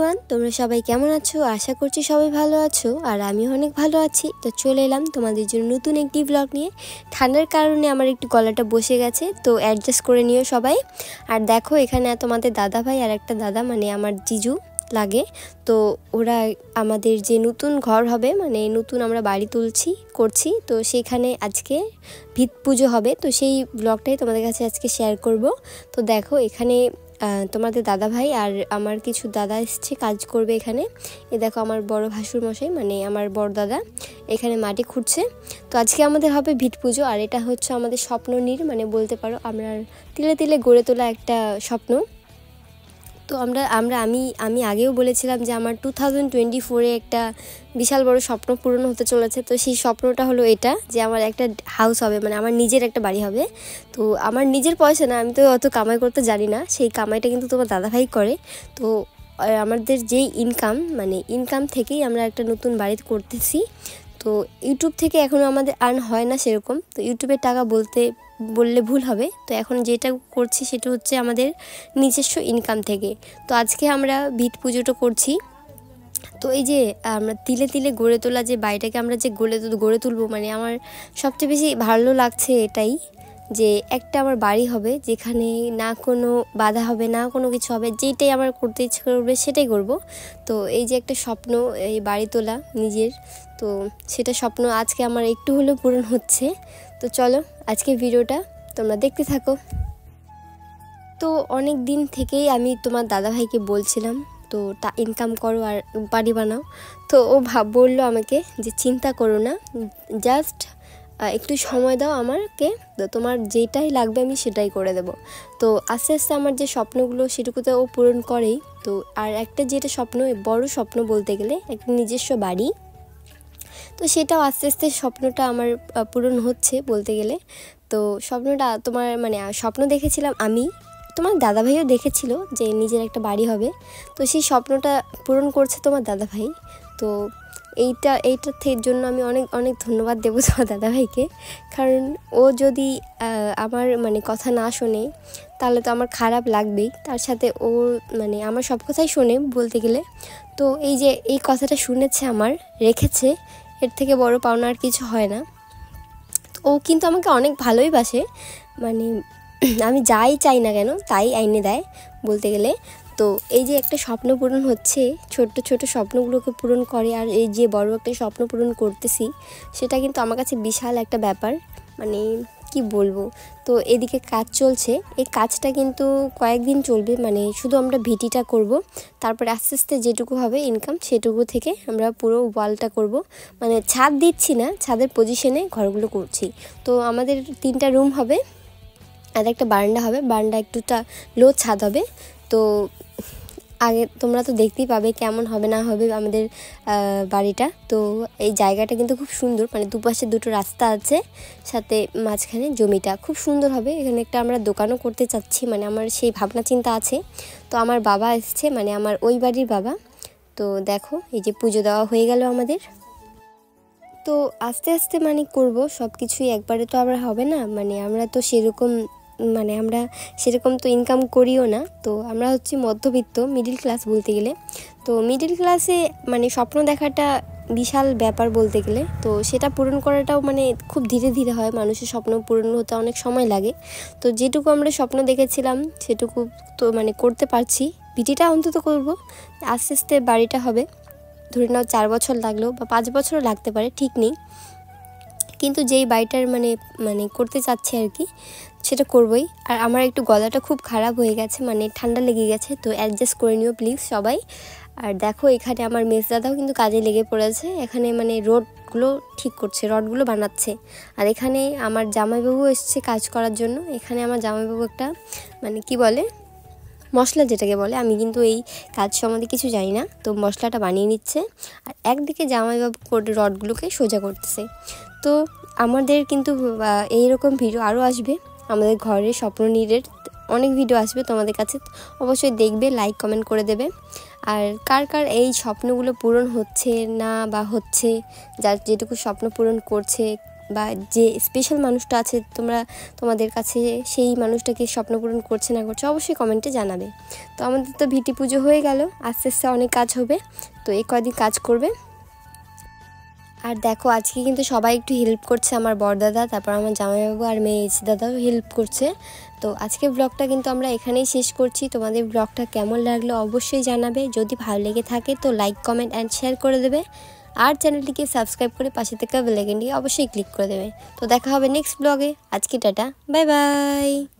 Everyone, তোমরা সবাই কেমন আছো? আশা করছি সবাই ভালো আছো, আর আমি অনেক ভালো আছি। তো চলে এলাম তোমাদের জন্য নতুন একটি ব্লগ নিয়ে। ঠান্ডার কারণে আমার একটু গলাটা বসে গেছে, তো অ্যাডজাস্ট করে নিও সবাই। আর দেখো এখানে তোমাদের দাদা ভাই আর একটা দাদা মানে আমার জিজু লাগে। তো ওরা আমাদের যে নতুন ঘর হবে, মানে নতুন আমরা বাড়ি করছি, তো সেখানে আজকে ভিত পুজো হবে। তো সেই ব্লগটাই তোমাদের কাছে আজকে শেয়ার করব। তো দেখো এখানে তোমাদের দাদা ভাই আর আমার কিছু দাদা এসছে কাজ করবে এখানে। দেখো আমার বড় ভাসুর মশাই মানে আমার বড় দাদা এখানে মাটি খুঁড়ছে। তো আজকে আমাদের হবে ভিত পুজো, আর এটা হচ্ছে আমাদের স্বপ্ননীড়, মানে বলতে পারো আমরা তিলে তিলে গড়ে তোলা একটা স্বপ্ন। তো আমি আগেও বলেছিলাম যে আমার 2024-এ একটা বিশাল বড় স্বপ্ন পূরণ হতে চলেছে। তো সেই স্বপ্নটা হলো এটা, যে আমার একটা হাউস হবে, মানে আমার নিজের একটা বাড়ি হবে। তো আমার নিজের পয়সা না, আমি তো অত কামাই করতে জানি না, সেই কামাইটা কিন্তু তোমার দাদাভাই করে। তো আমাদের যেই ইনকাম থেকেই আমরা একটা নতুন বাড়ি করতেছি। তো ইউটিউব থেকে এখনও আমাদের আর্ন হয় না সেরকম, তো ইউটিউবের টাকা বললে ভুল হবে। তো এখন যেটা করছি সেটা হচ্ছে আমাদের নিজস্ব ইনকাম থেকে। তো আজকে আমরা ভিত পুজোটা করছি। তো এই যে আমরা তিলে তিলে গড়ে তোলা যে বাড়িটাকে আমরা যে গড়ে তুলবো, মানে আমার সবচেয়ে বেশি ভালো লাগছে এটাই, যে একটা আমার বাড়ি হবে যেখানে না কোনো বাধা হবে, না কোনো কিছু হবে, যেটাই আমার করতে ইচ্ছে করবে সেটাই করব। তো এই যে একটা স্বপ্ন, এই বাড়ি তোলা নিজের, তো সেটা স্বপ্ন আজকে আমার একটু হলেও পূরণ হচ্ছে। তো চলো আজকে ভিডিওটা তোমরা দেখতে থাকো। তো অনেক দিন থেকেই আমি তোমার দাদাভাইকে বলছিলাম তো ইনকাম করো আর বাড়ি বানাও। তো ও বললো আমাকে যে চিন্তা করো না, জাস্ট একটু সময় দাও আমাকে, তো তোমার যেটাই লাগবে আমি সেটাই করে দেব। তো আস্তে আস্তে আমার যে স্বপ্নগুলো সেটুকুতে ও পূরণ করেই। তো আর একটা যেটা স্বপ্ন, বড় স্বপ্ন বলতে গেলে একটা নিজস্ব বাড়ি, তো সেটাও আস্তে আস্তে স্বপ্নটা আমার পূরণ হচ্ছে বলতে গেলে। তো স্বপ্নটা তোমার মানে স্বপ্ন দেখেছিলাম আমি, তোমার দাদাভাইও দেখেছিল যে নিজের একটা বাড়ি হবে। তো সেই স্বপ্নটা পূরণ করছে তোমার দাদাভাই। তো এইটার জন্য আমি অনেক অনেক ধন্যবাদ দেবো তোমার দাদাভাইকে। কারণ ও যদি আমার মানে কথা না শোনে তাহলে তো আমার খারাপ লাগবেই, তার সাথে ও মানে আমার সব কথাই শোনে বলতে গেলে। তো এই যে এই কথাটা শুনেছে, আমার রেখেছে, এর থেকে বড় পাওনা আর কিছু হয় না। ও কিন্তু আমাকে অনেক ভালোই বাসে, মানে আমি যাই চাই না কেন তাই আইনে দেয় বলতে গেলে। তো এই যে একটা স্বপ্ন পূরণ হচ্ছে, ছোট্ট ছোট স্বপ্নগুলোকে পূরণ করে, আর এই যে বড় একটা স্বপ্ন পূরণ করতেছি, সেটা কিন্তু আমার কাছে বিশাল একটা ব্যাপার, মানে কি বলবো। তো এদিকে কাজ চলছে, এই কাজটা কিন্তু কয়েকদিন চলবে, মানে শুধু আমরা ভিটিটা করব, তারপরে আস্তে আস্তে যেটুকু হবে ইনকাম সেটুকু থেকে আমরা পুরো ওয়ালটা করব। মানে ছাদ দিচ্ছি না, ছাদের পজিশনে ঘরগুলো করছি। তো আমাদের 3টা রুম হবে আর একটা বারান্দা হবে, বারান্দা একটুটা লো ছাদ হবে। তো আগে তোমরা তো দেখতেই পাবে কেমন হবে না হবে আমাদের বাড়িটা। তো এই জায়গাটা কিন্তু খুব সুন্দর, মানে দুপাশে দুটো রাস্তা আছে, সাথে মাঝখানে জমিটা খুব সুন্দর হবে। এখানে একটা আমরা দোকানও করতে চাচ্ছি, মানে আমার সেই ভাবনা চিন্তা আছে। তো আমার বাবা এসছে, মানে আমার ওই বাড়ির বাবা। তো দেখো এই যে পুজো দেওয়া হয়ে গেল আমাদের। তো আস্তে আস্তে মানে করব সব কিছুই, একবারে তো আবার হবে না, মানে আমরা সেরকম তো ইনকাম করিও না। তো আমরা হচ্ছে মধ্যবিত্ত মিডিল ক্লাস বলতে গেলে। তো মিডিল ক্লাসে মানে স্বপ্ন দেখাটা বিশাল ব্যাপার বলতে গেলে। তো সেটা পূরণ করাটাও মানে খুব ধীরে ধীরে হয়, মানুষের স্বপ্ন পূরণ হতে অনেক সময় লাগে। তো যেটুকু আমরা স্বপ্ন দেখেছিলাম সেটুকু তো মানে করতে পারছি, ভিটিটা অন্তত করব। আস্তে আস্তে বাড়িটা হবে, ধরে নাও 4 বছর লাগলেও বা 5 বছরও লাগতে পারে, ঠিক নেই। কিন্তু যেই বাড়িটার মানে করতে চাচ্ছে আর কি, সেটা করবই। আর আমার একটু গলাটা খুব খারাপ হয়ে গেছে, মানে ঠান্ডা লেগে গেছে, তো অ্যাডজাস্ট করে নিও প্লিজ সবাই। আর দেখো এখানে আমার মেজদাদাও কিন্তু কাজে লেগে পড়েছে, এখানে মানে রডগুলো ঠিক করছে, রডগুলো বানাচ্ছে। আর এখানে আমার জামাইবাবু এসছে কাজ করার জন্য। এখানে আমার জামাইবাবু একটা মানে কি বলে মশলা যেটাকে বলে, আমি কিন্তু এই কাজ সম্বন্ধে কিছু জানি না, তো মশলাটা বানিয়ে নিচ্ছে। আর একদিকে জামাইবাবু রডগুলোকে সোজা করতেছে। তো আমাদের কিন্তু এইরকম ভিডিও আরও আসবে, আমাদের ঘরের স্বপ্ননীড়ের অনেক ভিডিও আসবে তোমাদের কাছে, অবশ্যই দেখবে, লাইক কমেন্ট করে দেবে। আর কার কার এই স্বপ্নগুলো পূরণ হচ্ছে না বা হচ্ছে, যার যেটুকু স্বপ্ন পূরণ করছে বা যে স্পেশাল মানুষটা আছে তোমাদের কাছে, সেই মানুষটাকে স্বপ্ন পূরণ করছে না করছে অবশ্যই কমেন্টে জানাবে। তো আমাদের তো ভিটি পুজো হয়ে গেল, আস্তে আস্তে অনেক কাজ হবে, তো এই কদিন কাজ করবে। আর দেখো আজকে কিন্তু সবাই একটু হেল্প করছে, আমার বড়দাদা, তারপর আমার জামাইবাবু আর মেয়ে এসে দাদাও হেল্প করছে। তো আজকে ব্লগটা কিন্তু আমরা এখানেই শেষ করছি। তোমাদের ব্লগটা কেমন লাগলো অবশ্যই জানাবে, যদি ভালো লেগে থাকে তো লাইক কমেন্ট অ্যান্ড শেয়ার করে দেবে, আর চ্যানেলটিকে সাবস্ক্রাইব করে পাশে থাকা বেল আইকনটি অবশ্যই ক্লিক করে দেবে। তো দেখা হবে নেক্সট ব্লগে। আজকে টাটা, বাই বাই।